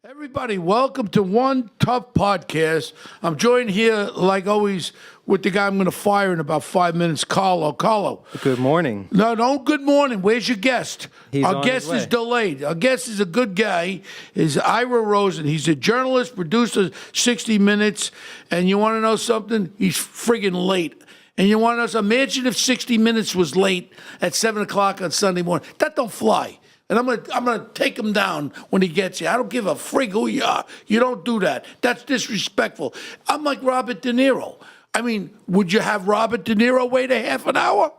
Everybody, welcome to One Tough Podcast. I'm joined here, like always, with the guy I'm going to fire in about 5 minutes, Carlo. Carlo. Good morning. No, don't good morning. Where's your guest? He's Our on guest his way. is delayed. Our guest is a good guy. Is Ira Rosen. He's a journalist, producer, 60 Minutes. And you want to know something? He's friggin' late. And you want to know something? Imagine if 60 Minutes was late at 7 o'clock on Sunday morning. That don't fly. And I'm gonna take him down when he gets here. I don't give a frig who you are. You don't do that. That's disrespectful. I'm like Robert De Niro. I mean, would you have Robert De Niro wait a half an hour?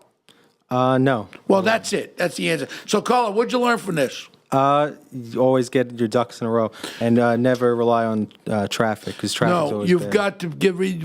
No. Well, that's it. That's the answer. So, Carlo, what'd you learn from this? You always get your ducks in a row and never rely on traffic because traffic's No, always you've bad. got to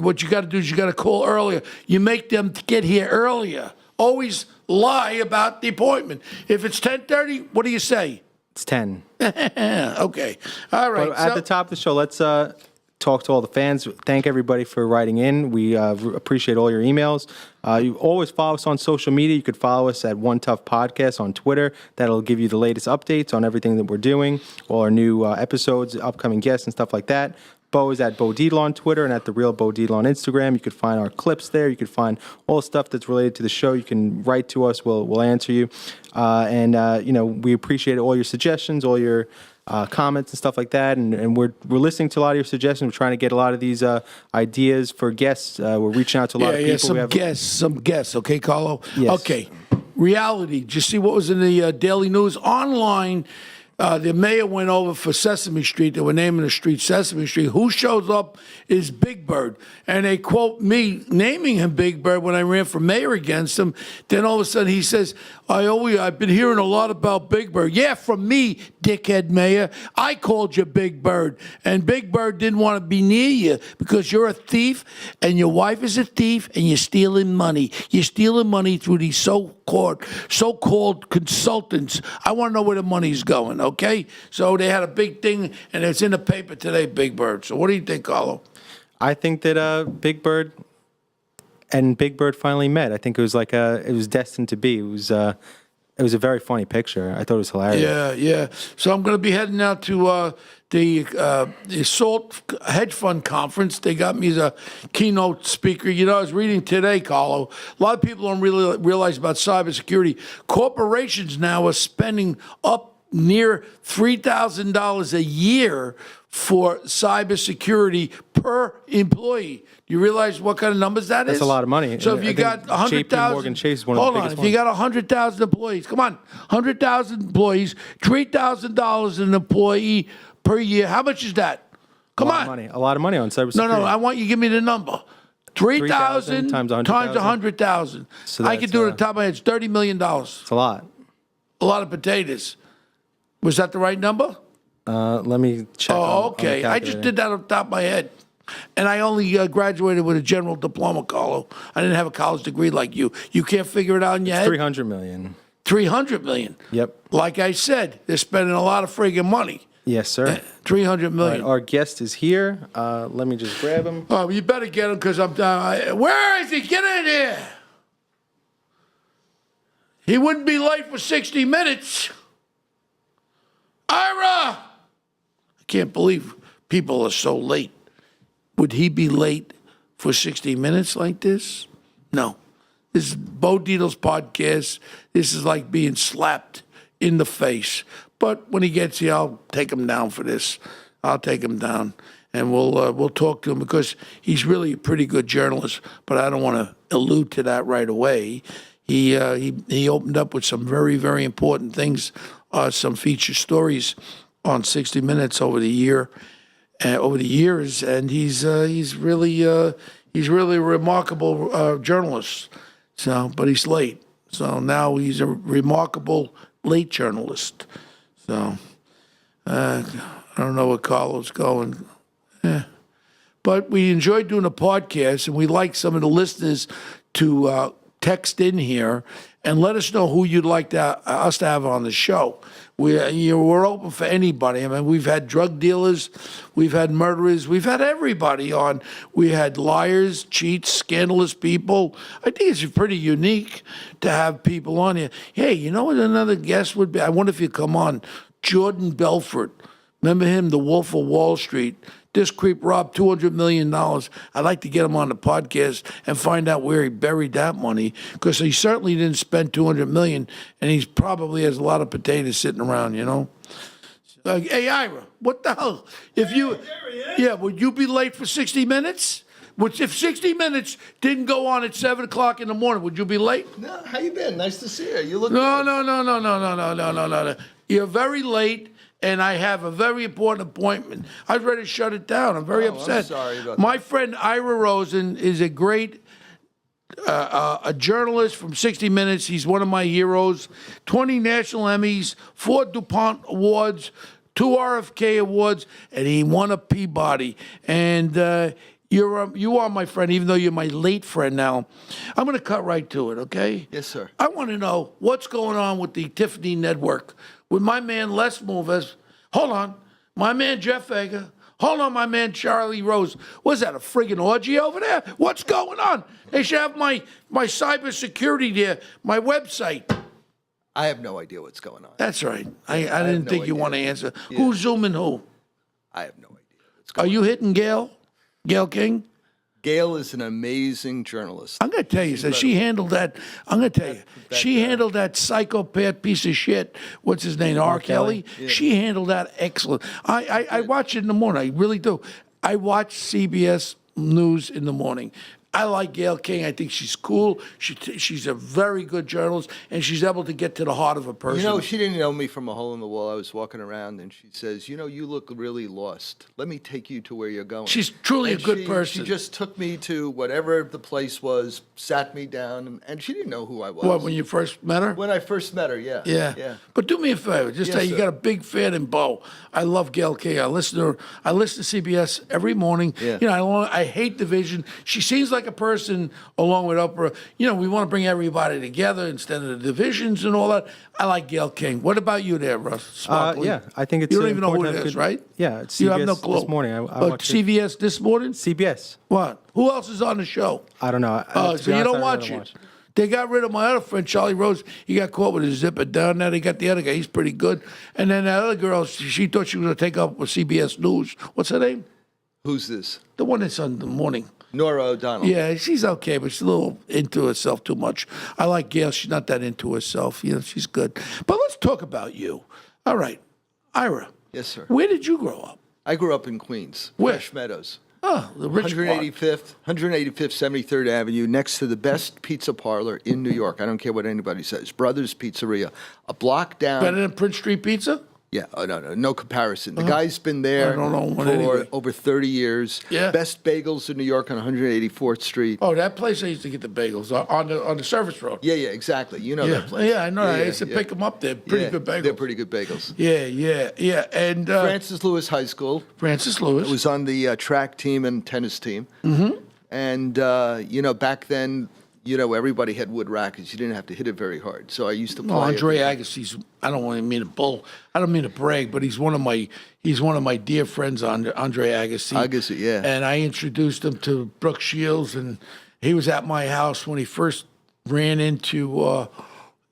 what you got to do is you got to call earlier. You make them get here earlier. Always lie about the appointment. If it's 10:30, what do you say? It's 10. Okay. All right. But at the top of the show, let's talk to all the fans. Thank everybody for writing in. We appreciate all your emails. You always follow us on social media. You could follow us at One Tough Podcast on Twitter. That'll give you the latest updates on everything that we're doing, all our new episodes, upcoming guests, and stuff like that. Bo is at Bo Dietl on Twitter and at The Real Bo Dietl on Instagram. You could find our clips there. You could find all the stuff that's related to the show. You can write to us. We'll answer you. We appreciate all your suggestions, all your comments and stuff like that. And we're listening to a lot of your suggestions. We're trying to get a lot of these ideas for guests. We're reaching out to a lot of people. Yeah, some guests. Okay, Carlo? Yes. Okay. Reality. Did you see what was in the Daily News? Online, the mayor went over for Sesame Street. They were naming the street Sesame Street. Who shows up is Big Bird. And they quote me naming him Big Bird when I ran for mayor against him. Then all of a sudden he says, I've been hearing a lot about Big Bird. Yeah, from me, dickhead mayor. I called you Big Bird. And Big Bird didn't want to be near you because you're a thief and your wife is a thief and you're stealing money. You're stealing money through these so-called consultants. I want to know where the money's going, okay? So they had a big thing, and it's in the paper today, Big Bird. So what do you think, Carlo? I think that Big Bird and Big Bird finally met. I think it was it was destined to be. It was a very funny picture. I thought it was hilarious. Yeah. So I'm going to be heading out to the Salt Hedge Fund Conference. They got me as a keynote speaker. You know, I was reading today, Carlo. A lot of people don't really realize about cybersecurity. Corporations now are spending up near $3,000 a year for cybersecurity per employee. Do you realize what kind of numbers that is? That's a lot of money. So if you got 100,000, JP Morgan Chase is one of the biggest if you got 100,000 employees, come on, 100,000 employees, $3,000 an employee per year. How much is that? Come on, a lot of money on cybersecurity. No, I want you to give me the number. 3,000 times 100,000. So I can do it at the top of my head. It's $30 million. It's a lot. A lot of potatoes. Was that the right number? Let me check. Oh, okay. I just did that off the top of my head. And I only graduated with a general diploma, Carlo. I didn't have a college degree like you. You can't figure it out in your head? 300 million. 300 million. Yep. Like I said, they're spending a lot of friggin' money. Yes, sir. 300 million. Right, our guest is here. Let me just grab him. Oh, you better get him because I'm where is he? Get in here. He wouldn't be late for 60 minutes. Ira! I can't believe people are so late. Would he be late for 60 minutes like this? No. This is Bo Dietl's podcast. This is like being slapped in the face. But when he gets here, I'll take him down for this. I'll take him down, and we'll talk to him because he's really a pretty good journalist. But I don't want to allude to that right away. He opened up with some very, very important things, some feature stories on 60 Minutes over the years, and he's really a remarkable journalist. So, but he's late. So now he's a remarkable late journalist. So I don't know where Carlo's going. But we enjoyed doing a podcast, and we like some of the listeners to text in here and let us know who you'd like us to have on the show. We're open for anybody. I mean, we've had drug dealers, we've had murderers, we've had everybody on. We had liars, cheats, scandalous people. I think it's pretty unique to have people on here. Hey, you know what another guest would be? I wonder if you come on, Jordan Belfort. Remember him, the Wolf of Wall Street? This creep robbed $200 million. I'd like to get him on the podcast and find out where he buried that money, because he certainly didn't spend $200 million, and he probably has a lot of potatoes sitting around, you know? Hey, Ira, what the hell? Yeah, would you be late for 60 Minutes? If 60 Minutes didn't go on at 7 o'clock in the morning, would you be late? No, how you been? Nice to see you. You look No, good. no. You're very late, and I have a very important appointment. I was ready to shut it down. I'm very upset. I'm sorry about My friend Ira Rosen is a great a journalist from 60 Minutes. He's one of my heroes. 20 national Emmys, 4 DuPont Awards, 2 RFK Awards, and he won a Peabody. And you are my friend, even though you're my late friend now. I'm going to cut right to it, okay? Yes, sir. I want to know what's going on with the Tiffany Network. With my man Les Moonves. Hold on. My man Jeff Vega. Hold on, my man Charlie Rose. Was that a friggin' orgy over there? What's going on? They should have my cybersecurity there, my website. I have no idea what's going on. That's right. I didn't no think you idea. want to answer. Yeah. Who's zooming who? I have no idea what's Are going you hitting Gail? Gail King? on. Gail is an amazing journalist. I'm going to tell you, so she handled that. I'm going to tell you, she handled that psychopath piece of shit. What's his name? R. Kelly. She handled that excellent. I watch it in the morning. I really do. I watch CBS News in the morning. I like Gail King. I think she's cool. She's a very good journalist, and she's able to get to the heart of a person. You know, she didn't know me from a hole in the wall. I was walking around, and she says, "You know, you look really lost. Let me take you to where you're going." She's truly And a good person. She just took me to whatever the place was, sat me down, and she didn't know who I was. What, when you first met her? When I first met her, yeah. Yeah. Yeah. But do me a favor. Just Yes, say you sir. got a big fan in Bo. I love Gail King. I listen to her. I listen to CBS every morning. Yeah. You know, I hate division. She seems like a person, along with Oprah. You know, we want to bring everybody together instead of the divisions and all that. I like Gail King. What about you there, Russ? Sparkly? Yeah, I think it's You don't even know who important it to have is, good- right? Yeah, it's You have no CBS clue. this morning. I But watched it. CBS this morning? CBS. What? Who else is on the show? I don't know. Oh, To so be you honest, don't I watch don't it. They got rid of my other friend, Charlie Rose. He got caught with his zipper down there. They got the other guy. He's pretty good. And then that other girl, she thought she was going to take up with CBS News. What's her name? Who's this? The one that's on the morning. Nora O'Donnell. Yeah, she's okay, but she's a little into herself too much. I like Gail. She's not that into herself. You know, she's good. But let's talk about you. All right. Ira. Yes, sir. Where did you grow up? I grew up in Queens, Where? Fresh Meadows. Oh, the rich part. 185th, 73rd Avenue, next to the best pizza parlor in New York. I don't care what anybody says. Brothers Pizzeria, a block down. Better than Prince Street Pizza? Yeah, oh, no comparison. The guy's been there I don't know one for anyway. over 30 years. Yeah. Best bagels in New York on 184th Street. Oh, that place I used to get the bagels on the service road. Yeah, exactly. You know Yeah, that place. yeah, I know. I used to pick them up there. Pretty Yeah, good bagels. They're pretty good bagels. Yeah. And Francis Lewis High School. Francis Lewis. Was on the track team and tennis team. Mm-hmm. And, back then, everybody had wood rackets. You didn't have to hit it very hard. So I used to play. No, Andre Agassi's. I don't want to mean to bull. I don't mean to brag, but he's one of my dear friends, Andre Agassi. Agassi, yeah. And I introduced him to Brooke Shields, and he was at my house when he first ran into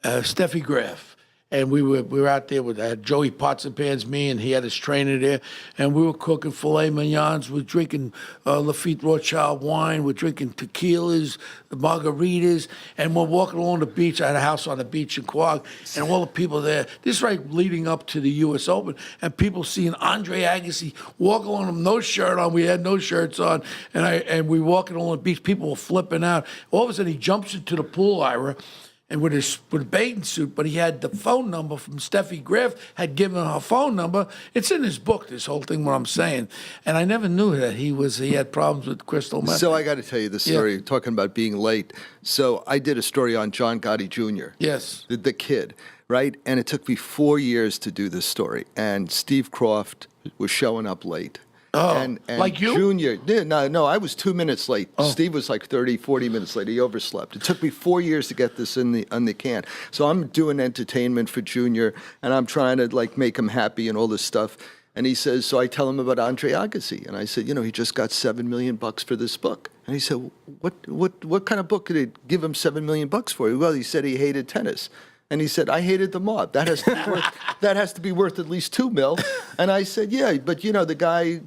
Steffi Graf. And we were out there with Joey Pots and Pans, me, and he had his trainer there. And we were cooking filet mignons. We're drinking Lafitte Rothschild wine. We're drinking tequilas, margaritas. And we're walking along the beach. I had a house on the beach in Quogue. And all the people there, this is right leading up to the U.S. Open. And people seeing Andre Agassi walk along with no shirt on. We had no shirts on. And we walking along the beach. People were flipping out. All of a sudden, he jumps into the pool, Ira. And with a bathing suit, but he had the phone number from Steffi Graf, had given her phone number. It's in his book, this whole thing, what I'm saying. And I never knew that he had problems with crystal meth. So I got to tell you the story, talking about being late. So I did a story on John Gotti Jr., Yes. the kid, right? And it took me 4 years to do this story. And Steve Croft was showing up late. Oh, and like you? Junior, no, I was 2 minutes late. Steve was like 30, 40 minutes late. He overslept. It took me 4 years to get this on the can. So I'm doing entertainment for Junior, and I'm trying to make him happy and all this stuff. And he says, so I tell him about Andre Agassi, and I said, he just got $7 million for this book. And he said, what kind of book could it give him $7 million for? Well, he said he hated tennis. And he said, I hated the mob. That has to be worth, that has to be worth at least $2 million. And I said, yeah, but you know, the guy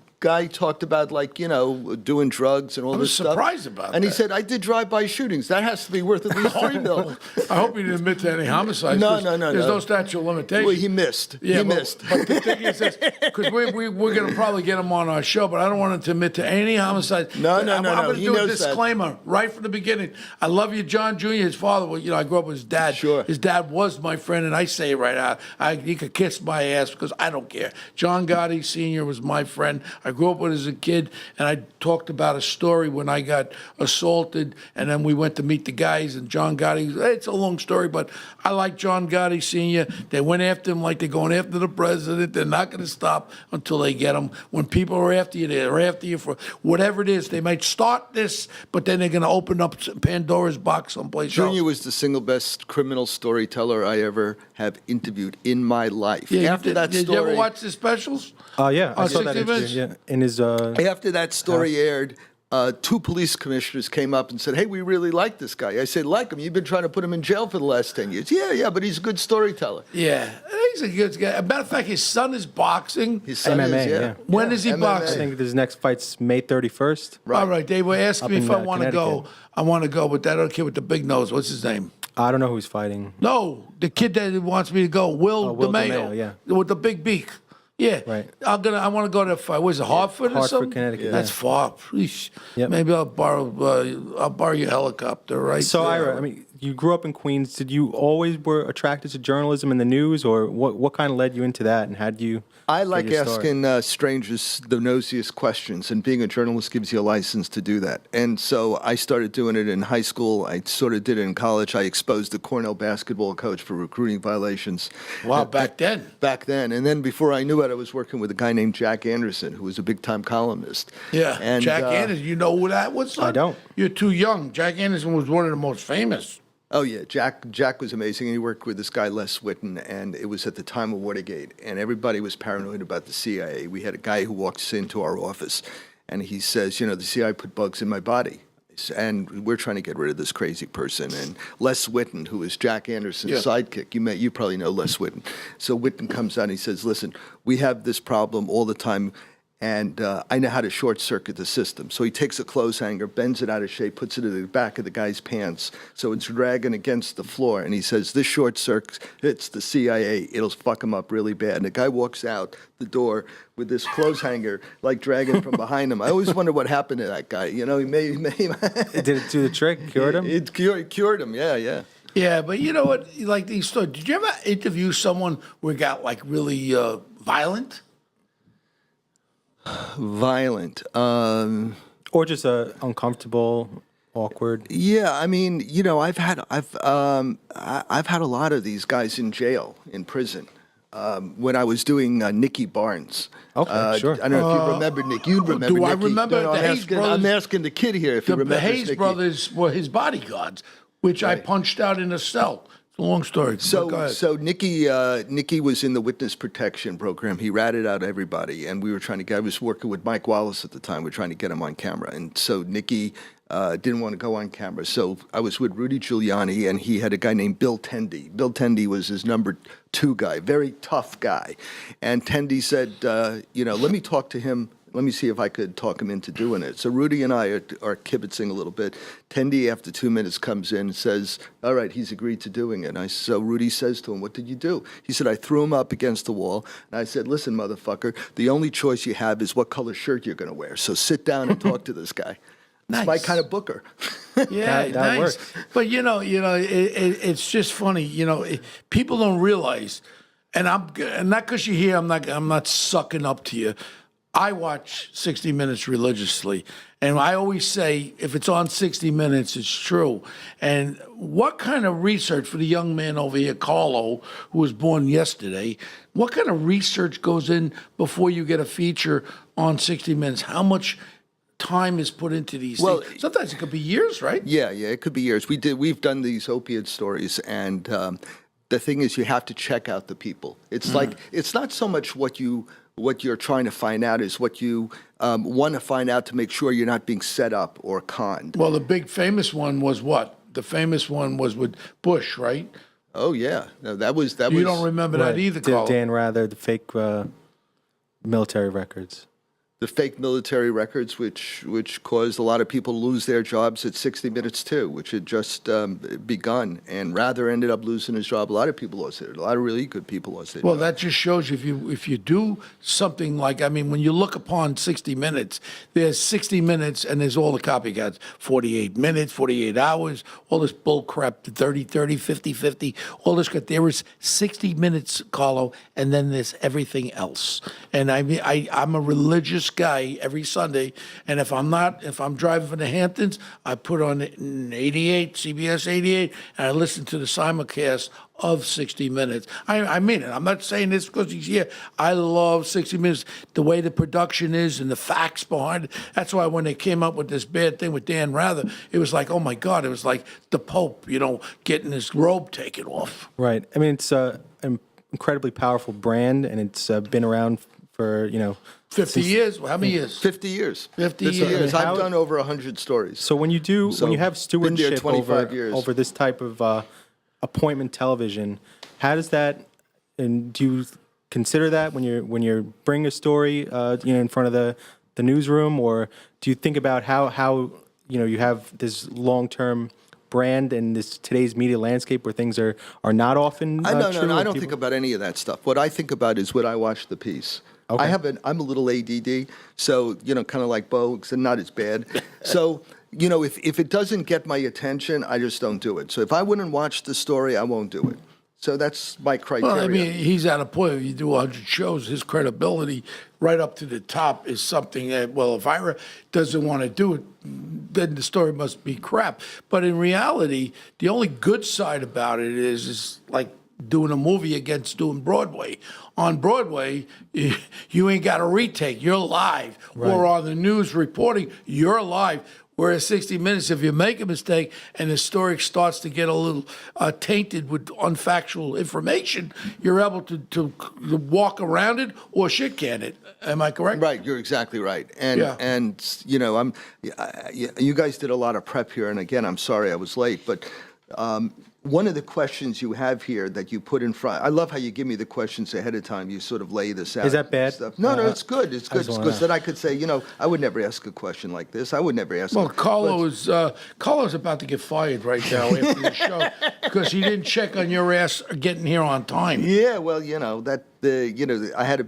talked about, like, you know, doing drugs and all I was this stuff. surprised about And he that. said, I did drive-by shootings. That has to be worth at least $3 million. I hope he didn't admit to any homicides. No, 'cause no, no, There's no. no statute of limitations. Well, he missed. Yeah, he but, missed. But the thing is this, because we're going to probably get him on our show, but I don't want him to admit to any homicide. No, no, I'm no, going no. to He do a knows that. disclaimer right from the beginning. I love you, John Jr., his father. Well, you know, I grew up with his dad. Sure. His dad was my friend, and I say it right out. He could kiss my ass because I don't care. John Gotti Sr. was my friend. I grew up with as a kid, and I talked about a story when I got assaulted, and then we went to meet the guys, and John Gotti, it's a long story, but I like John Gotti Sr. They went after him like they're going after the president. They're not going to stop until they get him. When people are after you, they're after you for whatever it is. They might start this, but then they're going to open up Pandora's box someplace else. Junior was the single best criminal storyteller I ever have interviewed in my life. Yeah, After did, that did story, you ever watch the specials? Yeah, I On saw that 60 interview. Minutes? Yeah, in his. after that story aired, 2 police commissioners came up and said, hey, we really like this guy. I said, like him? You've been trying to put him in jail for the last 10 years. Yeah, but he's a good storyteller. Yeah, he's a good guy. As a matter of fact, his son is boxing. His son MMA, is, yeah. When is he MMA. I boxing? think his next fight's May 31st. All right, they were asking Up me in, if I want to go. Connecticut. I want to go, but that other kid with the big nose, what's his name? I don't know who's fighting. No, the kid that wants me to go, Will Will DeMayo, DeMayo, yeah. with the big beak. Yeah, Right. I want to go to the fight. Was it Hartford or Hartford, something? Connecticut, That's yeah. far. Eesh. Yep. Maybe I'll borrow your helicopter, right? So, there. Ira, I mean, you grew up in Queens. Did you always were attracted to journalism and the news, or what kind of led you into that, and how did you? I get like your start? asking strangers the nosiest questions, and being a journalist gives you a license to do that. And so I started doing it in high school. I sort of did it in college. I exposed the Cornell basketball coach for recruiting violations. Wow, back then. Back then. And then before I knew it, I was working with a guy named Jack Anderson, who was a big-time columnist. Yeah, And, Jack Anderson. You know who that was? Son? I don't. You're too young. Jack Anderson was one of the most famous. Oh, yeah. Jack was amazing. And he worked with this guy, Les Whitten, and it was at the time of Watergate. And everybody was paranoid about the CIA. We had a guy who walks into our office, and he says, you know, the CIA put bugs in my body. And we're trying to get rid of this crazy person. And Les Whitten, who is Jack Anderson's Yeah. sidekick, you probably know Les Whitten. So Whitten comes out and he says, listen, we have this problem all the time, and I know how to short circuit the system. So he takes a clothes hanger, bends it out of shape, puts it in the back of the guy's pants, so it's dragging against the floor. And he says, this short circuits the CIA. It'll fuck him up really bad. And the guy walks out the door with this clothes hanger, like dragging from behind him. I always wonder what happened to that guy. You know, he may Did it do the trick? Cured him? It cured him, yeah. Yeah, but you know what? Like these stories. Did you ever interview someone where it got like really violent? Violent. Or just uncomfortable, awkward? Yeah, I mean, you know, I've had a lot of these guys in jail, in prison. When I was doing Nicky Barnes. Okay, sure. I don't know if you remember Nick. You remember do I Nicky. remember No, the I'm Hayes asking, brothers? I'm asking the kid here if he The remembers Hayes Nicky. brothers were his bodyguards, which I punched out in a cell. It's a long story. but go ahead. So Nicky was in the witness protection program. He ratted out everybody, and we were trying to get. I was working with Mike Wallace at the time. We were trying to get him on camera, and so Nicky didn't want to go on camera. So I was with Rudy Giuliani, and he had a guy named Bill Tendy. Bill Tendy was his number 2 guy, very tough guy, and Tendy said, let me talk to him. Let me see if I could talk him into doing it. So Rudy and I are kibitzing a little bit. Tendy, after 2 minutes, comes in and says, all right, he's agreed to doing it. So Rudy says to him, what did you do? He said, I threw him up against the wall. And I said, listen, motherfucker, the only choice you have is what color shirt you're going to wear. So sit down and talk to this guy. It's my Nice. kind of booker. Yeah, That nice. works. But it's just funny. People don't realize, and not because you're here. I'm not sucking up to you. I watch 60 Minutes religiously, and I always say if it's on 60 Minutes, it's true. And what kind of research for the young man over here, Carlo, who was born yesterday? What kind of research goes in before you get a feature on 60 Minutes? How much time is put into these things? Sometimes it could be years, right? Yeah, it could be years. We've done these opiate stories, and the thing is, you have to check out the people. It's like it's not so much what you're trying to find out is what you want to find out to make sure you're not being set up or conned. Well, the big famous one was what? The famous one was with Bush, right? Oh yeah, no, that was You don't remember that either, Carl. Dan Rather, the fake military records. the fake military records, which caused a lot of people to lose their jobs at 60 Minutes too, which had just begun, and Rather ended up losing his job. A lot of people lost it. A lot of really good people lost their Well, jobs. that just shows you if you do something like, I mean, when you look upon 60 Minutes, there's 60 Minutes and there's all the copycats, 48 minutes, 48 hours, all this bull crap, 30, 50, all this crap. There is 60 Minutes, Carlo, and then there's everything else. And I mean, I'm a religious guy every Sunday, and if I'm driving from the Hamptons, I put on 88, CBS 88, and I listen to the simulcast of 60 Minutes. I mean it. I'm not saying this because he's here. I love 60 Minutes, the way the production is and the facts behind it. That's why when they came up with this bad thing with Dan Rather, it was like, oh my God, it was like the Pope, getting his robe taken off. Right. I mean, it's an incredibly powerful brand, and it's been around for 50 years? How many years? 50 years. 50 50 years. years. I mean, I've done over 100 stories. So when you do, So, when you have been there stewardship 25 years. over this type of appointment television, how does that, and do you consider that when you're bringing a story, in front of the newsroom, or do you think about how you have this long-term brand and this today's media landscape where things are not often No, true? I and don't people- think about any of that stuff. What I think about is when I watch the piece. Okay. I'm a little ADD, so kind of like Bo, except not as bad. So if it doesn't get my attention, I just don't do it. So if I wouldn't watch the story, I won't do it. So that's my criteria. Well, I mean, he's at a point, if you do 100 shows, his credibility right up to the top is something that, well, if Ira doesn't want to do it, then the story must be crap. But in reality, the only good side about it is like doing a movie against doing Broadway. On Broadway, you ain't got a retake. You're live. Or on the news reporting, you're live. Whereas 60 Minutes, if you make a mistake and the story starts to get a little tainted with unfactual information, you're able to walk around it or shit can it. Am I correct? Right, you're exactly right. And you guys did a lot of prep here, and again, I'm sorry I was late, but one of the questions you have here that you put in front, I love how you give me the questions ahead of time. You sort of lay this out. Is that bad? Stuff. No, it's good. It's good. just Because then I could say, I would never ask a question like this. I would never ask. Well, Carlo's about to get fired right now after the show because he didn't check on your ass getting here on time. Yeah, well, I had a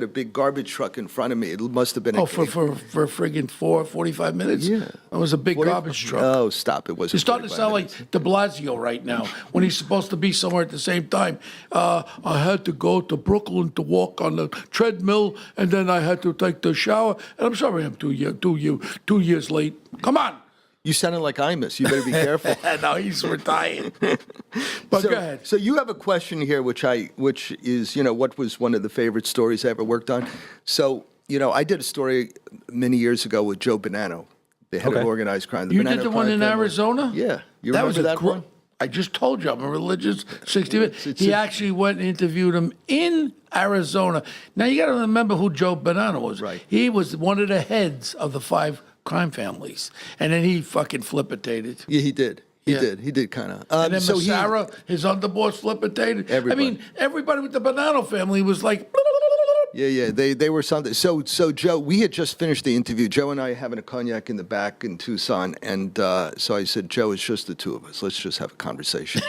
big garbage truck in front of me. It must have been For friggin' 45 minutes? Yeah. That was a big garbage truck. Oh, stop! It wasn't. You're starting to 45 sound minutes. like de Blasio right now when he's supposed to be somewhere at the same time. I had to go to Brooklyn to walk on the treadmill, and then I had to take the shower. And I'm sorry I'm 2 years late. Come on. You sounded like Imus. You better be careful. No, he's retired. But So, go ahead. so you have a question here, which is, what was one of the favorite stories I ever worked on? So, I did a story many years ago with Joe Bonanno, the head of Okay. organized crime. You Bonanno did the one crime in family. Arizona? Yeah. You That remember was a that gr- one? I just told you I'm a religious 60 minutes. It's He a- actually went and interviewed him in Arizona. Now you got to remember who Joe Bonanno was. Right. He was one of the heads of the 5 crime families, and then he fucking flipitated. Yeah, he did. Yeah. He did kind of. And then Massara, his underboss, flipitated. Everybody. I mean, everybody with the Bonanno family was like. Yeah, they were something. So Joe, we had just finished the interview. Joe and I having a cognac in the back in Tucson, and so I said, Joe, it's just the two of us. Let's just have a conversation.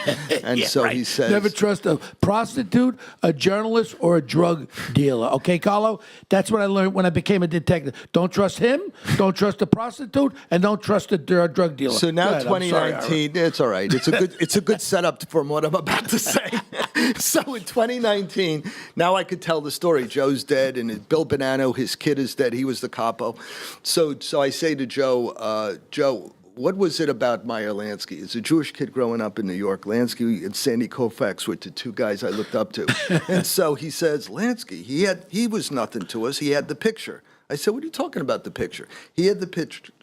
And Yeah, so right. he says, Never trust a prostitute, a journalist, or a drug dealer. Okay, Carlo? That's what I learned when I became a detective. Don't trust him, don't trust a prostitute, and don't trust a drug dealer. So now Go ahead, I'm sorry, 2019, it's all right. It's a good setup from what I'm about to say. So in 2019, now I could tell the story. Joe's dead, and Bill Bonanno, his kid is dead. He was the capo. So I say to Joe, Joe, what was it about Meyer Lansky? As a Jewish kid growing up in New York, Lansky and Sandy Koufax were the two guys I looked up to. And so he says, Lansky, he was nothing to us. He had the picture. I said, what are you talking about, the picture? He had the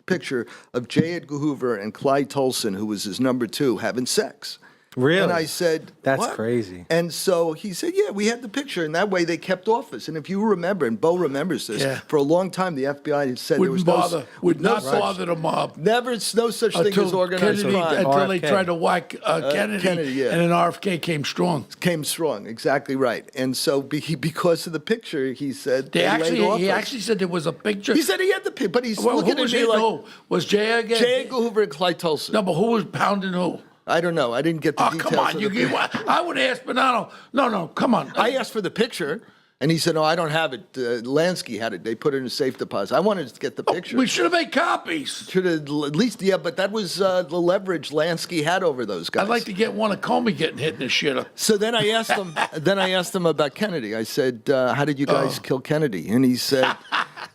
picture of J. Edgar Hoover and Clyde Tolson, who was his number 2, having sex. Really? And I said, That's "What?" crazy. And so he said, yeah, we had the picture. And that way they kept office. And if you remember, and Bo remembers this, Yeah. for a long time the FBI had said there was Wouldn't no... bother. Would no not such- bother the mob. Never, no such thing as organized Kennedy, crime. until they RFK. tried to whack Kennedy, Kennedy, yeah. and then RFK came strong. Came strong, exactly right. And so because of the picture, he said He laid off actually us. said there was a picture. He said he had the picture, but he's Well, looking who was at me hitting like... who? Was J. again? J. Edgar Hoover and Clyde Tulsa. No, but who was pounding who? I don't know. I didn't get the Oh, details. come on. of You, the you, picture. I would ask Bonanno. No, come on. I asked for the picture, and he said, "No, I don't have it. Lansky had it. They put it in a safe deposit." I wanted to get the picture. We should have made copies. Should have at least, yeah, but that was the leverage Lansky had over those guys. I'd like to get one of Comey getting hit in the shitter. So then I asked him. Then I asked him about Kennedy. I said, "How did you guys kill Kennedy?"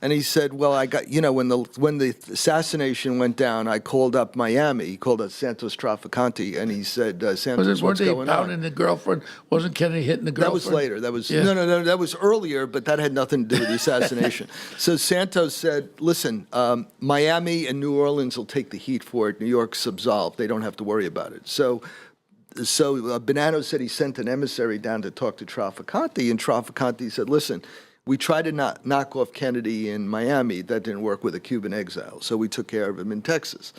And he said, "Well, I got when the assassination went down, I called up Miami. He called us Santos Trafficante, and he said, Santos, Weren't what's they going pounding on?" the girlfriend? Wasn't Kennedy hitting the That girlfriend? was later. That was Yeah. no. That was earlier, but that had nothing to do with the assassination. So Santos said, "Listen, Miami and New Orleans will take the heat for it. New York's absolved. They don't have to worry about it." So Bonanno said he sent an emissary down to talk to Trafficante, and Trafficante said, "Listen, we tried to knock off Kennedy in Miami. That didn't work with a Cuban exile, so we took care of him in Texas."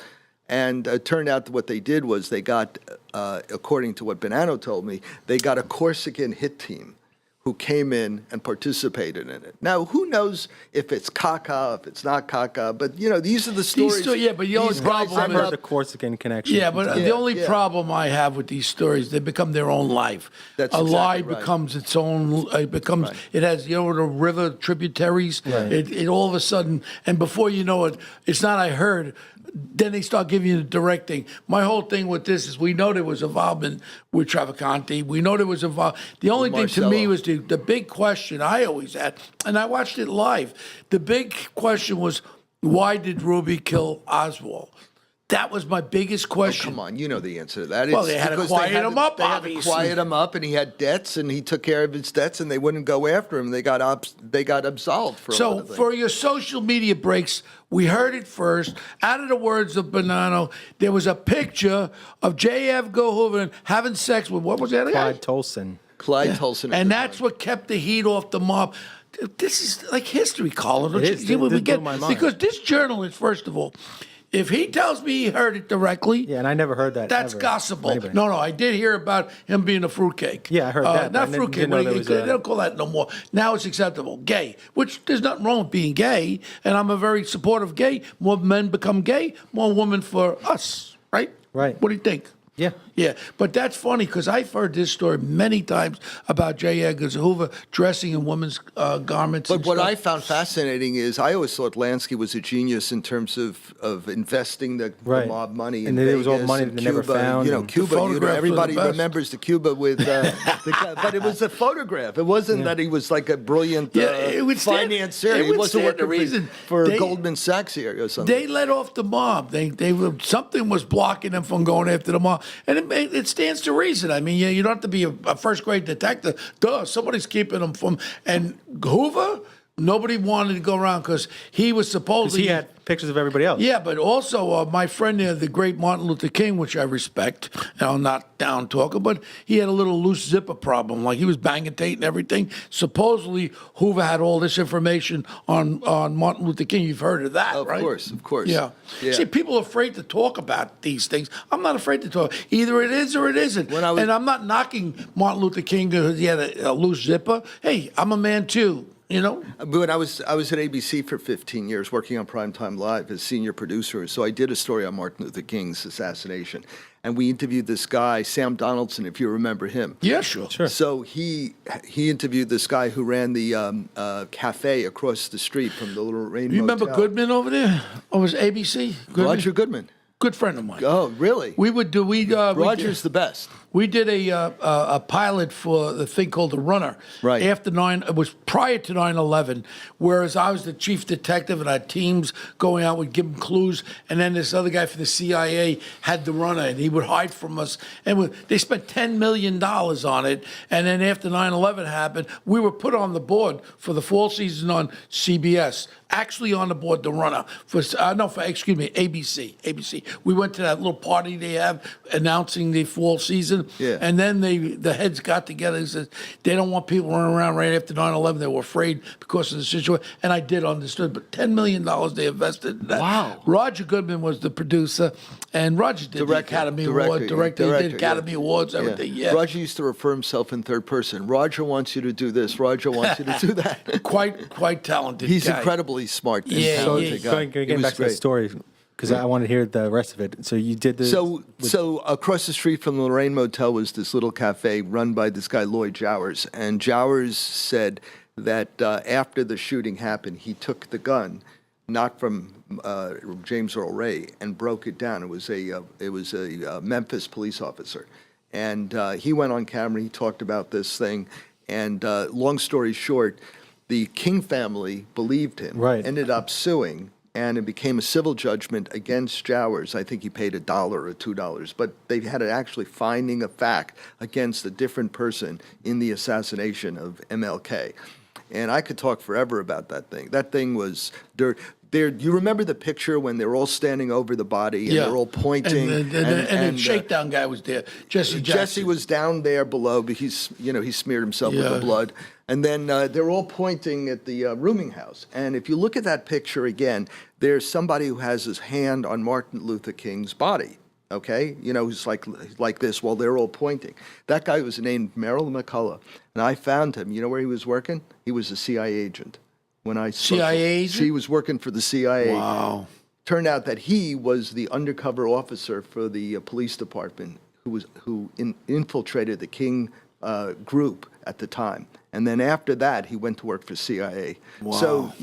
And it turned out that what they did was they got, according to what Bonanno told me, they got a Corsican hit team who came in and participated in it. Now, who knows if it's caca, if it's not caca, but, these are the stories. Yeah, but the only these guys problem I've end heard up- the Corsican connection. Yeah, but Yeah, the only yeah. problem I have with these stories, they become their own life. That's a lie exactly right. becomes its own. It becomes. Right. It has the river tributaries. Right. It all of a sudden, and before you know it, it's not. I heard. Then they start giving you the directing. My whole thing with this is we know there was involvement with Trafficante. We know there was involved. The only thing to me Marcello. was the big question I always had, and I watched it live. The big question was, why did Ruby kill Oswald? That was my biggest question. Come on, you know the answer to that. Well, It's they had to because quiet him up, They had to obviously. quiet him up, and he had debts, and he took care of his debts, and they wouldn't go after him. They got absolved for a lot So of things. for your social media breaks, we heard it first. Out of the words of Bonanno, there was a picture of J.F. Hoover having sex with, what was that guy? Clyde Tolson. Clyde Tulsa. And that's what kept the heat off the mob. This is like history, Colin. Don't It you is. see what This we get? blew my mind. Because this journalist, first of all, if he tells me he heard it directly, Yeah, and I never heard that. that's ever. gossipable. Anybody. No, I did hear about him being a fruitcake. Yeah, I heard that, but I Not didn't fruitcake, know but there was they a- don't call that no more. Now it's acceptable. Gay, which there's nothing wrong with being gay, and I'm a very supportive gay. More men become gay, more women for us, right? Right. What do you think? Yeah. Yeah, but that's funny because I've heard this story many times about J. Edgar Hoover dressing in women's garments. But and what stuff. I found fascinating is I always thought Lansky was a genius in terms of investing the Right. mob money And in there was all Vegas money and they never Cuba. found, and Cuba. the photographs were Everybody the best. remembers the Cuba with but it was a photograph. It wasn't that he was like a brilliant it would stand- financier. it He would wasn't stand to working reason. for They- Goldman Sachs here or something. They let off the mob. They were, something was blocking them from going after the mob, and it stands to reason. I mean, you don't have to be a first grade detective. Duh, somebody's keeping them from. And Hoover, nobody wanted to go around because he was Because supposedly he had pictures of everybody else. Yeah, but also my friend there, the great Martin Luther King, which I respect, and I'm not down talker, but he had a little loose zipper problem. Like he was banging Tate and everything. Supposedly, Hoover had all this information on Martin Luther King. You've heard of that, Of right? course. Yeah. Yeah. See, people are afraid to talk about these things. I'm not afraid to talk. Either it is or it isn't. When I was- And I'm not knocking Martin Luther King because he had a loose zipper. Hey, I'm a man too. You know? But I was at ABC for 15 years working on Primetime Live as senior producer. So I did a story on Martin Luther King's assassination. And we interviewed this guy, Sam Donaldson, if you remember him. Yeah, sure. So he interviewed this guy who ran the cafe across the street from the Little Rain You remember Motel. Goodman over there? Or was it ABC? Goodman? Roger Goodman. Good friend of mine. Oh, really? Roger's the best. We did a pilot for the thing called The Runner. Right. It was prior to 9/11, whereas I was the chief detective and our teams going out would give him clues, and then this other guy from the CIA had The Runner, and he would hide from us. And they spent $10 million on it, and then after 9/11 happened, we were put on the board for the fall season on CBS. Actually on the board, The Runner, ABC. We went to that little party they have announcing the fall season, Boston. Yeah. And then the heads got together and said they don't want people running around right after 9/11. They were afraid because of the situation. And I did understand, but $10 million they invested in that. Wow. Roger Goodman was the producer, and Roger did the Academy Award, director, he did Academy Awards, everything. Yeah. Roger used to refer himself in third person. Roger wants you to do this. Roger wants you to do that. Quite talented. He's guy. incredibly smart. And Yeah, talented yeah. guy. Getting He was back to the great. story, because I want to hear the rest of it. So you did the So across the street from the Lorraine Motel was this little cafe run by this guy Lloyd Jowers, and Jowers said that after the shooting happened, he took the gun, not from James Earl Ray, and broke it down. It was a Memphis police officer, and he went on camera. He talked about this thing, and long story short, the King family believed him, Right. ended up suing, and it became a civil judgment against Jowers. I think he paid $1 or $2, but they had to actually finding a fact against a different person in the assassination of MLK. And I could talk forever about that thing. That thing was dirt. You remember the picture when they're all standing over the body and they're all pointing? And the shakedown guy was there, Jesse Jackson. Jesse was down there below, but he smeared himself with the blood. And then they're all pointing at the rooming house. And if you look at that picture again, there's somebody who has his hand on Martin Luther King's body. Okay, who's like this while they're all pointing. That guy was named Merrill McCullough, and I found him. You know where he was working? He was a CIA agent. When I CIA agent? He was working for the CIA. Wow. Turned out that he was the undercover officer for the police department who infiltrated the King group at the time, and then after that he went to work for CIA. Wow. So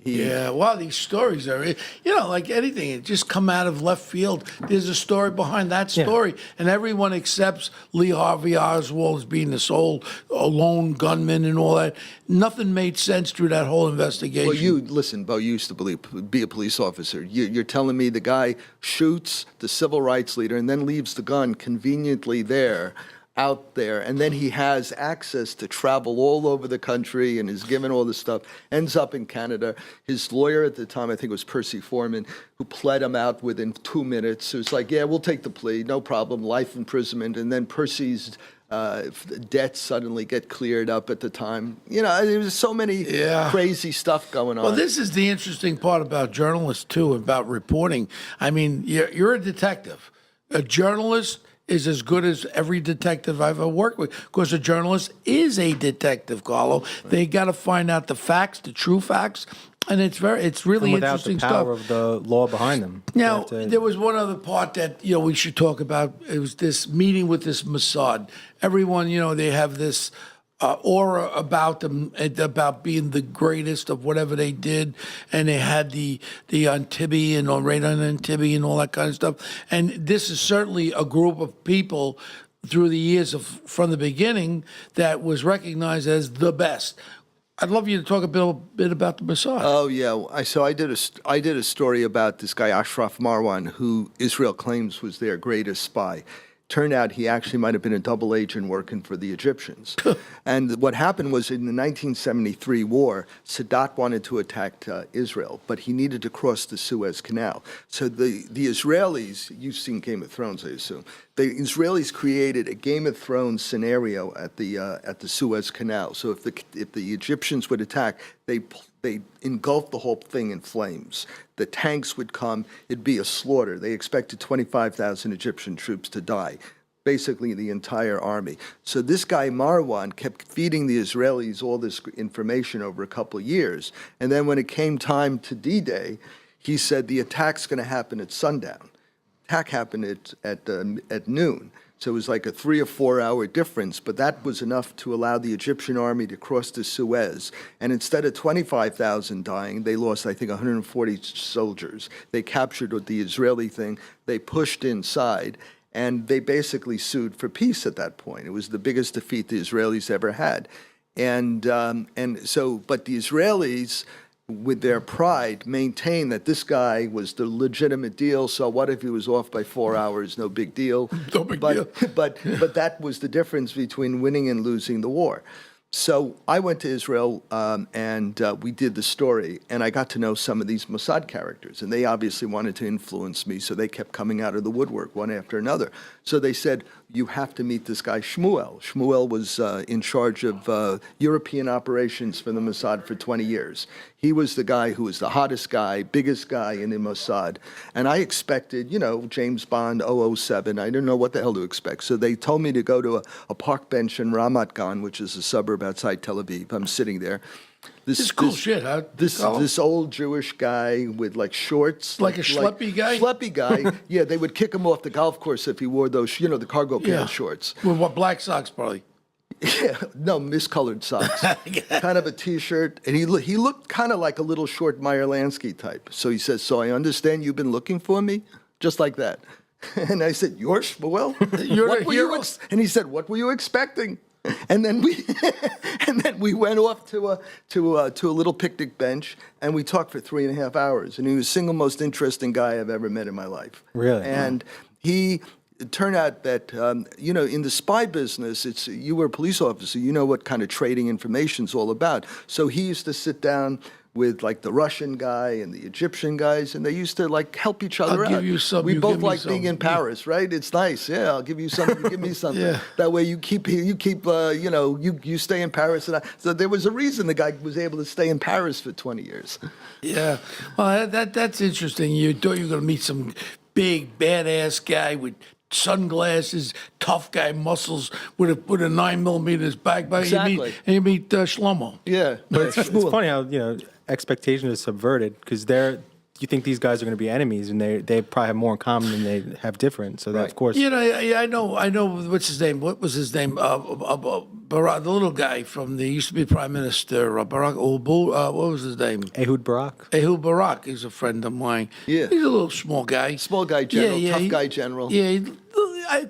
Yeah, wow, these stories are, like anything, it just come out of left field. There's a story behind that story, and everyone accepts Lee Harvey Oswald as being this old lone gunman and all that. Nothing made sense through that whole investigation. Well, listen, Bo, you used to be a police officer. You're telling me the guy shoots the civil rights leader and then leaves the gun conveniently out there, and then he has access to travel all over the country and is given all this stuff, ends up in Canada. His lawyer at the time, I think it was Percy Foreman, who pled him out within 2 minutes. It was like, yeah, we'll take the plea, no problem, life imprisonment. And then Percy's debts suddenly get cleared up at the time. There was so many crazy stuff going on. Well, this is the interesting part about journalists, too, about reporting. I mean, you're a detective. A journalist is as good as every detective I've ever worked with, because a journalist is a detective, Carlo. They got to find out the facts, the true facts, and it's really without interesting the power stuff. of the law behind them. Now, there was one other part that we should talk about. It was this meeting with this Mossad. Everyone, they have this aura about them, about being the greatest of whatever they did, and they had the Antibes and radar on Antibes and all that kind of stuff. And this is certainly a group of people through the years from the beginning that was recognized as the best. I'd love you to talk a bit about the Mossad. Oh yeah, so I did a story about this guy Ashraf Marwan, who Israel claims was their greatest spy. Turned out he actually might have been a double agent working for the Egyptians. And what happened was in the 1973 war, Sadat wanted to attack Israel, but he needed to cross the Suez Canal. So the Israelis, you've seen Game of Thrones, I assume, the Israelis created a Game of Thrones scenario at the Suez Canal. So if the Egyptians would attack, they engulfed the whole thing in flames. The tanks would come. It'd be a slaughter. They expected 25,000 Egyptian troops to die, basically the entire army. So this guy Marwan kept feeding the Israelis all this information over a couple of years. And then when it came time to D-Day, he said the attack's going to happen at sundown. Attack happened at noon. So it was like a 3 or 4 hour difference, but that was enough to allow the Egyptian army to cross the Suez. And instead of 25,000 dying, they lost, I think, 140 soldiers. They captured the Israeli thing. They pushed inside, and they basically sued for peace at that point. It was the biggest defeat the Israelis ever had. But the Israelis, with their pride, maintain that this guy was the legitimate deal. So what if he was off by 4 hours? No big deal. No big deal. But that was the difference between winning and losing the war. So I went to Israel and we did the story, and I got to know some of these Mossad characters, and they obviously wanted to influence me, so they kept coming out of the woodwork one after another. So they said, you have to meet this guy Shmuel. Shmuel was in charge of European operations for the Mossad for 20 years. He was the guy who was the hottest guy, biggest guy in the Mossad. And I expected, James Bond 007. I didn't know what the hell to expect. So they told me to go to a park bench in Ramat Gan, which is a suburb outside Tel Aviv. I'm sitting there. This is cool shit, huh? This old Jewish guy with like shorts, like a schleppy guy. Schleppy guy. Yeah, they would kick him off the golf course if he wore those, the cargo pants shorts. With what, black socks, probably. Yeah, no, miscolored socks. Kind of a T-shirt, and he looked kind of like a little short Meyer Lansky type. So he says, "So I understand you've been looking for me," just like that. And I said, "You're Shmuel? You're What a were hero." and he said, "What were you expecting?" And then we went off to a little picnic bench, and we talked for 3.5 hours. And he was the single most interesting guy I've ever met in my life. Really? And it turned out that, in the spy business, you were a police officer, you know what kind of trading information's all about. So he used to sit down with like the Russian guy and the Egyptian guys, and they used to like help each other I'll out. give you some, we you both give me like being some. in Paris, right? It's nice. Yeah, I'll give you something. You give me something. Yeah. That way you stay in Paris. So there was a reason the guy was able to stay in Paris for 20 years. Yeah. Well, that's interesting. You thought you were going to meet some big, badass guy with sunglasses, tough guy, muscles, with a 9mm in his back. But Exactly. You meet Shlomo. Yeah. But it's funny how expectation is subverted because you think these guys are going to be enemies, and they probably have more in common than they have different. So that, Right. of course, I know. What's his name? What was his name? Barack, the little guy from the used to be prime minister. Barack Obama. What was his name? Ehud Barak. Ehud Barak. He's a friend of mine. Yeah. He's a little small guy. Small guy general, tough guy general. Yeah.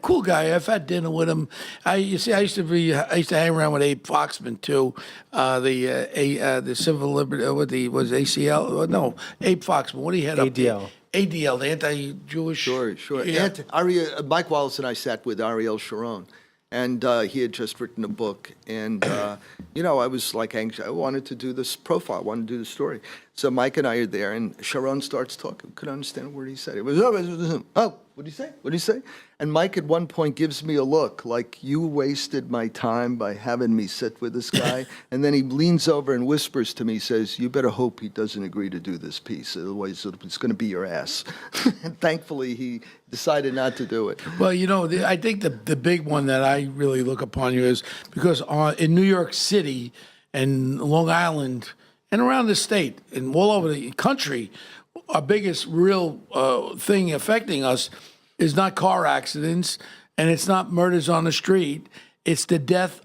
Cool guy. I've had dinner with him. I used to hang around with Abe Foxman too. The civil liberty. Was ACL? No, Abe Foxman. What do you had up there? ADL. ADL, the anti-Jewish. Sure. Yeah. Mike Wallace and I sat with Ariel Sharon, and he had just written a book, and I was like anxious. I wanted to do this profile, I wanted to do the story. So Mike and I are there, and Sharon starts talking. Couldn't understand a word he said. It was what did he say? What did he say? And Mike at one point gives me a look like, you wasted my time by having me sit with this guy. And then he leans over and whispers to me, says, you better hope he doesn't agree to do this piece. Otherwise, it's going to be your ass. And thankfully, he decided not to do it. Well, I think the big one that I really look upon you is because in New York City and Long Island and around the state and all over the country, our biggest real thing affecting us is not car accidents and it's not murders on the street. It's the death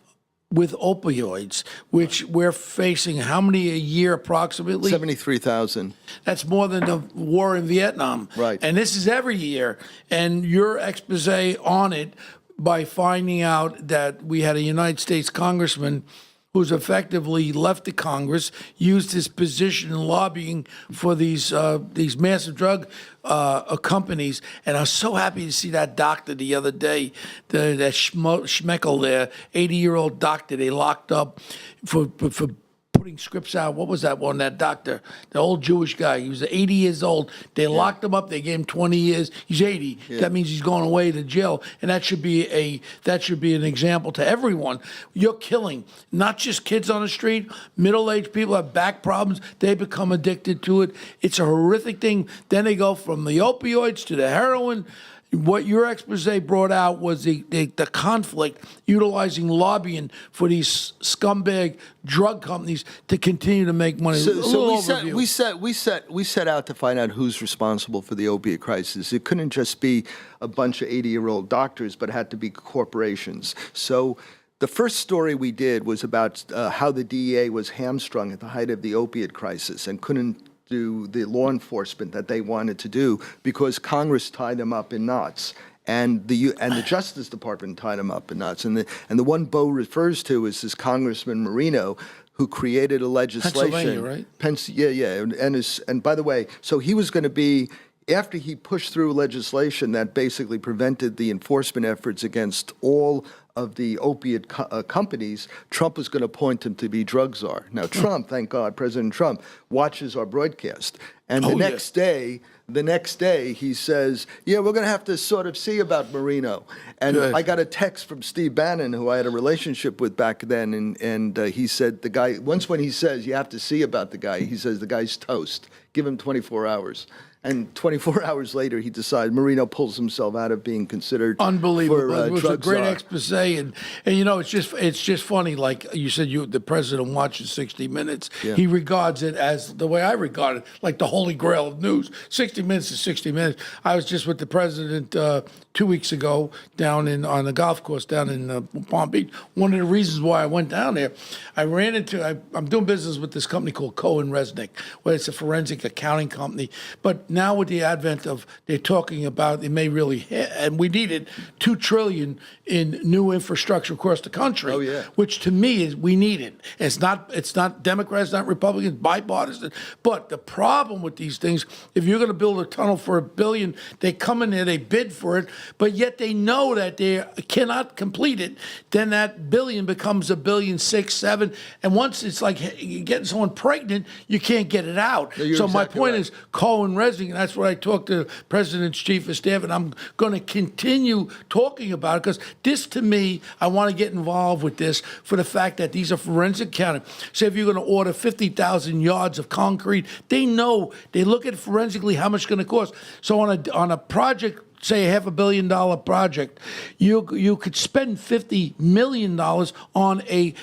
with opioids, which we're facing how many a year approximately? 73,000. That's more than the war in Vietnam. Right. And this is every year. And your expose on it by finding out that we had a United States congressman who's effectively left the Congress, used his position in lobbying for these massive drug companies, and I was so happy to see that doctor the other day, that Schmeckel there, 80-year-old doctor they locked up for putting scripts out. What was that one? That doctor, the old Jewish guy. He was 80 years old. They locked him up. They gave him 20 years. He's 80. Yeah. That means he's going away to jail. And that should be an example to everyone. You're killing not just kids on the street. Middle-aged people have back problems. They become addicted to it. It's a horrific thing. Then they go from the opioids to the heroin. What your expose brought out was the conflict utilizing lobbying for these scumbag drug companies to continue to make money. So we set out to find out who's responsible for the opiate crisis. It couldn't just be a bunch of 80-year-old doctors, but it had to be corporations. So the first story we did was about how the DEA was hamstrung at the height of the opiate crisis and couldn't do the law enforcement that they wanted to do because Congress tied them up in knots, and the Justice Department tied them up in knots. And the one Bo refers to is this Congressman Marino, who created a legislation. Pennsylvania, right? Yeah. And by the way, so he was going to be, after he pushed through legislation that basically prevented the enforcement efforts against all of the opiate companies, Trump was going to appoint him to be drug czar. Now, Trump, thank God, President Trump, watches our broadcast. And the next day, he says, yeah, we're going to have to sort of see about Marino. And Good. I got a text from Steve Bannon, who I had a relationship with back then, and he said the guy, when he says you have to see about the guy, he says the guy's toast. Give him 24 hours. And 24 hours later, he decides Marino pulls himself out of being considered Unbelievable. for It was a drug great czar. expose, and you know, it's just funny. Like you said, the president watches 60 Minutes. Yeah. He regards it as the way I regard it, like the holy grail of news. 60 Minutes is 60 Minutes. I was just with the president 2 weeks ago down on the golf course down in Palm Beach. One of the reasons why I went down there, I ran into. I'm doing business with this company called Cohen Resnick, where it's a forensic accounting company, but now with the advent of, they're talking about, it may really hit, and we needed $2 trillion in new infrastructure across the country. Oh, yeah. Which to me is, we need it. It's not Democrats, not Republicans, bipartisan. But the problem with these things, if you're going to build a tunnel for $1 billion, they come in there, they bid for it, but yet they know that they cannot complete it. Then that billion becomes $1.6 billion, $7 billion, and once it's like getting someone pregnant, you can't get it out. No, you're so my exactly point right. is, Cohen Resnick, and that's what I talked to the president's chief of staff, and I'm going to continue talking about it because this, to me, I want to get involved with this for the fact that these are forensic accounting. Say if you're going to order 50,000 yards of concrete, they know, they look at forensically how much it's going to cost. So on a project, say a $500 million project, you could spend $50 million on a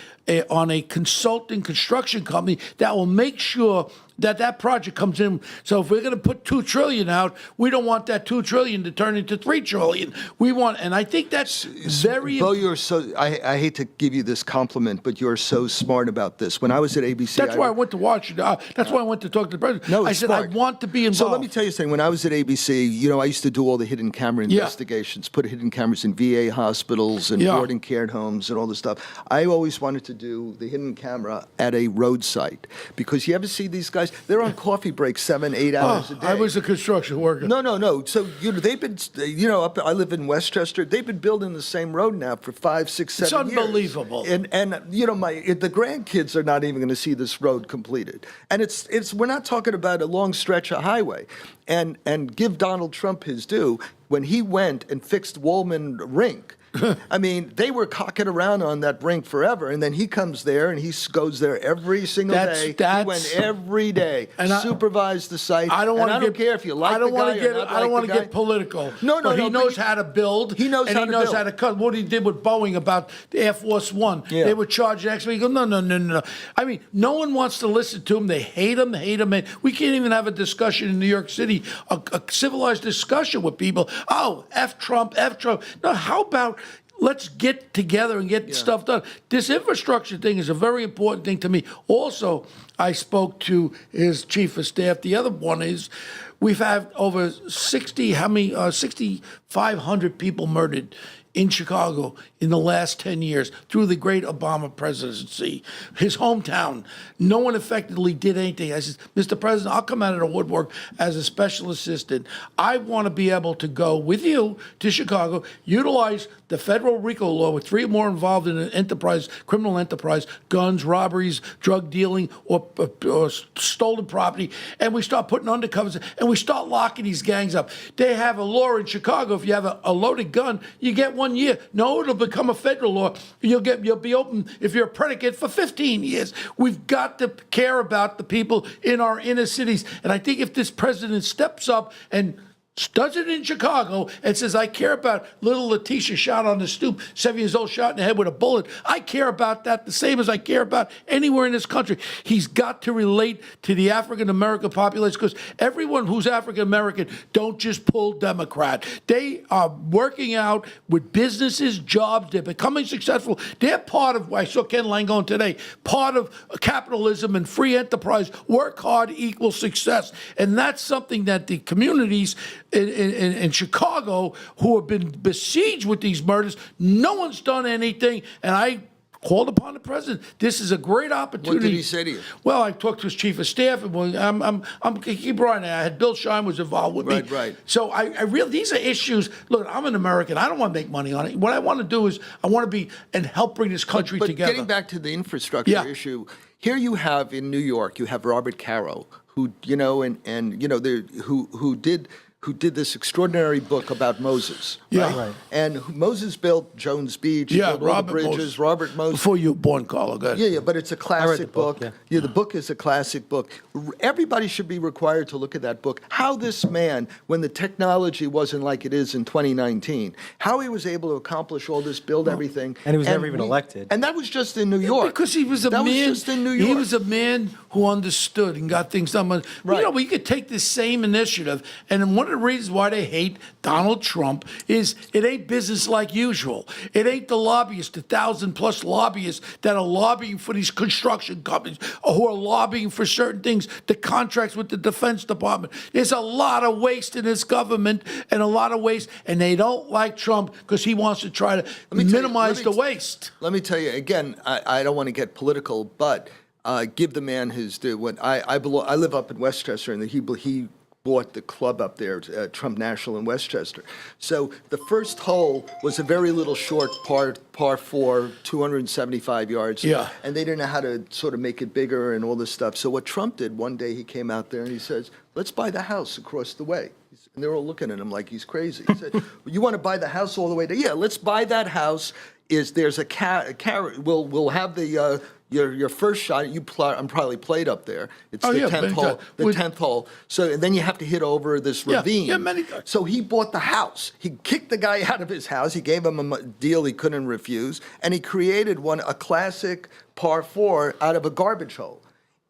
consulting construction company that will make sure that project comes in. So if we're going to put $2 trillion out, we don't want that $2 trillion to turn into $3 trillion. We want, and I think that's very. Bo, you're so. I hate to give you this compliment, but you're so smart about this. When I was at ABC, That's why I went to Washington. That's why I went to talk to the president. No, I it's said smart. I want to be involved. So let me tell you something. When I was at ABC, you know, I used to do all the hidden camera investigations, put hidden cameras in VA hospitals and boarding care homes and all this stuff. I always wanted to do the hidden camera at a road site because you ever see these guys? They're on coffee breaks 7-8 hours a day. I was a construction worker. No. So they've been, I live in Westchester. They've been building the same road now for 5, 6, 7 years. It's unbelievable. And the grandkids are not even going to see this road completed. And we're not talking about a long stretch of highway. And give Donald Trump his due. When he went and fixed Woolman Rink, I mean, they were cocking around on that rink forever, and then he comes there and he goes there every single day. He went every day, and supervised the site. I don't want to care if you like the guy or not. I don't want to get political. No, but he knows how to build. He knows how to cut. What he did with Boeing about the Air Force One. Yeah. They were charging extra. He goes, no. I mean, no one wants to listen to him. They hate him. And we can't even have a discussion in New York City, a civilized discussion with people. Oh, F Trump. No, how about let's get together and get stuff done. This infrastructure thing is a very important thing to me. Also, I spoke to his chief of staff. The other one is we've had over 6,500 people murdered in Chicago in the last 10 years through the great Obama presidency. His hometown, no one effectively did anything. I said, Mr. President, I'll come out of the woodwork as a special assistant. I want to be able to go with you to Chicago, utilize the federal RICO law with 3 or more involved in an enterprise, criminal enterprise, guns, robberies, drug dealing, or stolen property, and we start putting undercovers, and we start locking these gangs up. They have a law in Chicago, if you have a loaded gun, you get 1 year. No, it'll become a federal law. You'll be open if you're a predicate for 15 years. We've got to care about the people in our inner cities. And I think if this president steps up and does it in Chicago and says, I care about little Letitia shot on the stoop, 7 years old, shot in the head with a bullet. I care about that the same as I care about anywhere in this country. He's got to relate to the African-American population because everyone who's African-American don't just pull Democrat. They are working out with businesses, jobs. They're becoming successful. They're part of, I saw Ken Langone today, part of capitalism and free enterprise. Work hard equals success. And that's something that the communities in Chicago who have been besieged with these murders, no one's done anything. And I called upon the president. This is a great opportunity. What did he say to you? Well, I talked to his chief of staff, and I'm keep right now. I had Bill Shine was involved with me. Right. So I really, these are issues. Look, I'm an American. I don't want to make money on it. What I want to do is I want to be and help bring this country but together. Getting back to the infrastructure Yeah. issue, here you have in New York, you have Robert Caro, who who did this extraordinary book about Moses. Yeah. Right? Right. And Moses built Jones Beach, Yeah, built all the Robert bridges, Moses. Robert Moses. Before you were born, Carlo. Go ahead. Yeah, but it's a classic book, book. yeah. The book is a classic book. Everybody should be required to look at that book. How this man, when the technology wasn't like it is in 2019, how he was able to accomplish all this, build everything. And he was never even elected. And that was just in New York. Because he was a that man. was just in New York. He was a man who understood and got things done. But, Right. You know, we could take this same initiative, and one of the reasons why they hate Donald Trump is it ain't business like usual. It ain't the lobbyists, the 1,000+ lobbyists that are lobbying for these construction companies or who are lobbying for certain things, the contracts with the Defense Department. There's a lot of waste in this government and a lot of waste, and they don't like Trump because he wants to try to me tell you- minimize let me the waste. Let me tell you again. I don't want to get political, but give the man his due. When I live up in Westchester, and he bought the club up there, Trump National in Westchester. So the first hole was a very little short par 4, 275 yards. Yeah. And they didn't know how to sort of make it bigger and all this stuff. So what Trump did one day, he came out there and he says, "Let's buy the house across the way." And they're all looking at him like he's crazy. He said, "You want to buy the house all the way there? Yeah, let's buy that house. There's a carrot. We'll have the your first shot. I'm probably played up there. It's Oh, the yeah, 10th many hole. times. The With- 10th hole. So and then you have to hit over this Yeah, ravine. yeah, many times. So he bought the house. He kicked the guy out of his house. He gave him a deal he couldn't refuse, and he created a classic par 4 out of a garbage hole.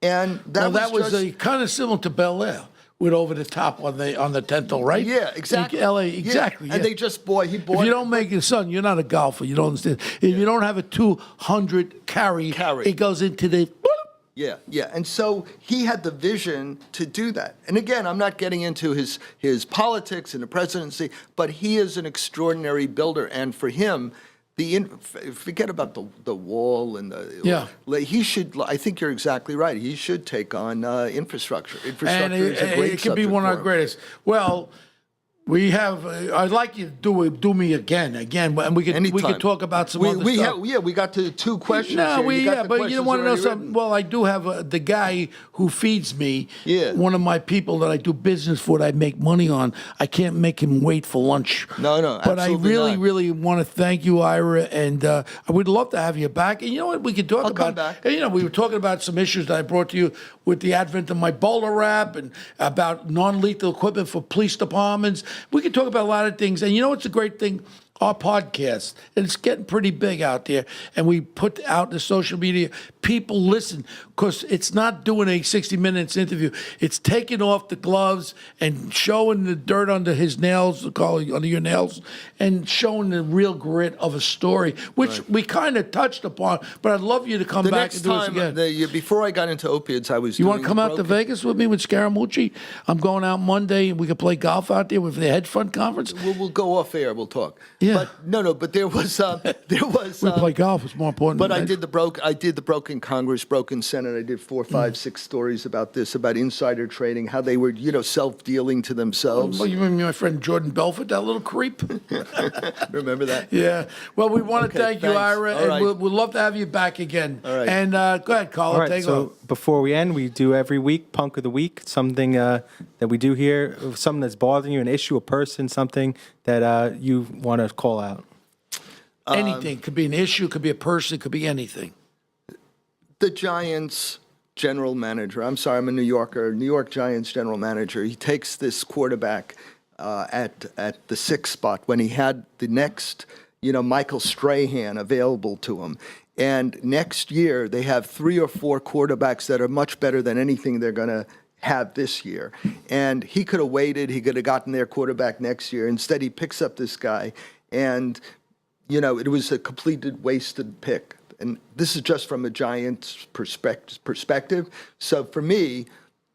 And That was just, kind of similar to Bel Air with over the top on the 10th hole, right? yeah, exactly. LA, Yeah. exactly. And yeah. they just he bought. If you don't make it, son, you're not a golfer. You don't understand. If you don't have a 200 carry, it goes into the. Yeah. And so he had the vision to do that. And again, I'm not getting into his politics and the presidency, but he is an extraordinary builder. And for him, forget about the wall and he should. I think you're exactly right. He should take on infrastructure. And Infrastructure is a great it could be subject one of for our him. greatest. Well, we have. I'd like you to do me again, and we could Anytime. talk about some other stuff. We got to 2 questions. No, here. but you want to know already something? written. Well, I do have the guy who feeds me. Yeah. One of my people that I do business for, that I make money on. I can't make him wait for lunch. No, But I absolutely really, not. really want to thank you, Ira, and I would love to have you back. And you know what? We could talk I'll about. come back. And, we were talking about some issues that I brought to you with the advent of my bowler wrap and about non-lethal equipment for police departments. We could talk about a lot of things. And you know what's a great thing? Our podcast, and it's getting pretty big out there, and we put out the social media. People listen because it's not doing a 60 minutes interview. It's taking off the gloves and showing the dirt under his nails, under your nails, and showing the real grit of a story, which we kind of touched upon. But I'd love you to come The back next and do this time, again. before I got into opiates, I was. You want doing to come the out to broken- Vegas with me with Scaramucci? I'm going out Monday, and we can play golf out there with the hedge fund conference. We'll go off air. We'll talk. Yeah. But no. But there was. We play golf. It's more important. But than I hedge- did the broken Congress, broken Senate. I did 4, 5, 6 stories about this, about insider trading, how they were, self-dealing to themselves. Well, you mean my friend Jordan Belfort, that little creep? Remember that? Yeah. Well, we want to Okay, thank you, thanks. Ira, All and right. we'd love to have you back again. All right. And go ahead, Carlo. All right, Take so over. before we end, we do every week Punk of the Week, something that we do here, something that's bothering you, an issue, a person, something that you want to call out. Anything. Could be an issue, could be a person, could be anything. The Giants general manager, I'm sorry, I'm a New Yorker, New York Giants general manager, he takes this quarterback at the 6th spot when he had the next, Michael Strahan available to him. And next year, they have 3 or 4 quarterbacks that are much better than anything they're going to have this year. And he could have waited. He could have gotten their quarterback next year. Instead, he picks up this guy. And, it was a completed wasted pick. And this is just from a Giants perspective. So for me,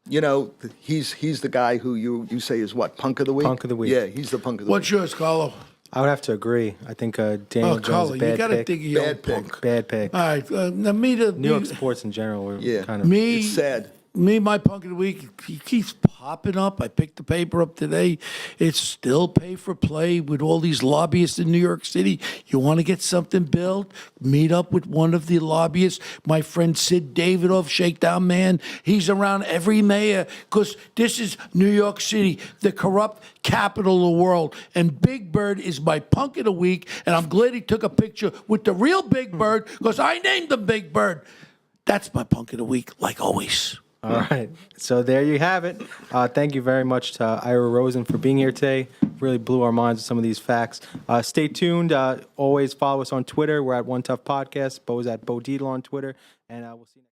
he's the guy who you say is what, Punk of the Week? Punk of the Week. Yeah, he's the Punk of the What's Week. yours, Carlo? I would have to agree. I think Daniel Oh, Jones Carlo, is a you bad got to pick. think of your own Bad pick. punk. Bad pick. All right, now New York sports in general were Yeah. kind of... me, It's sad. Me, my punk of the week, he keeps popping up. I picked the paper up today. It's still pay for play with all these lobbyists in New York City. You want to get something built? Meet up with one of the lobbyists. My friend Sid Davidoff, Shakedown Man. He's around every mayor because this is New York City, the corrupt capital of the world. And Big Bird is my punk of the week. And I'm glad he took a picture with the real Big Bird because I named him Big Bird. That's my punk of the week, like always. All right. So there you have it. Thank you very much to Ira Rosen for being here today. Really blew our minds with some of these facts. Stay tuned. Always follow us on Twitter. We're at One Tough Podcast. Bo's at Bo Dietl on Twitter. And we'll see you next